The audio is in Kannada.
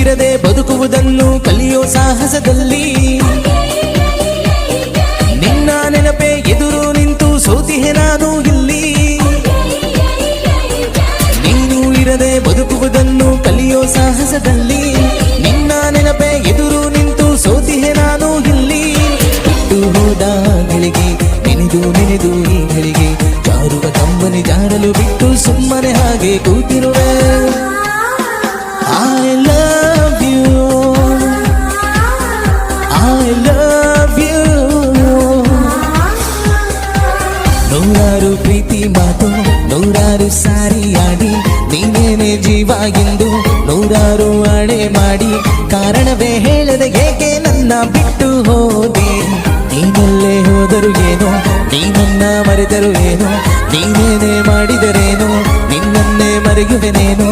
ಇರದೆ ಬದುಕುವುದನ್ನು ಕಲಿಯೋ ಸಾಹಸದಲ್ಲಿ ನಿನ್ನ ನೆನಪೇ ಎದುರು ನಿಂತು ಸೋತಿಹೆ ನಾನು ಇಲ್ಲಿ. ನೀನು ಇರದೆ ಬದುಕುವುದನ್ನು ಕಲಿಯೋ ಸಾಹಸದಲ್ಲಿ ನಿನ್ನ ನೆನಪೇ ಎದುರು ನಿಂತು ಸೋತಿಹೆ ನಾನು ಇಲ್ಲಿ. ಬಿಟ್ಟು ಹೋದ ಗಳಿಗೆ ನೆನೆದು ನೆನೆದು ಈ ಗಳಿಗೆ ಜಾರುವ ಕಂಬನಿ ಜಾರಲು ಬಿಟ್ಟು ಸುಮ್ಮನೆ ಹಾಗೆ ಕೂತಿರುವೆ. I love you, I love you. ನೂರಾರು ಪ್ರೀತಿ ಮಾತು ನೂರಾರು ಸಾರಿ ಆಡಿ ನೀನೇನೆ ಜೀವ ಎಂದು ನೂರಾರು ಅಡೆ ಮಾಡಿ ಕಾರಣವೇ ಹೇಳದೆ ಏಕೆ ನನ್ನ ಬಿಟ್ಟು ಹೋದೆ. ನೀನೆಲ್ಲೇ ಹೋದರು ಏನೋ ನೀನನ್ನ ಮರೆತರು ಏನೋ ನೀನೇನೆ ಮಾಡಿದರೇನೋ ನಿನ್ನನ್ನೇ ಮರೆಯುವೆನೇನೋ.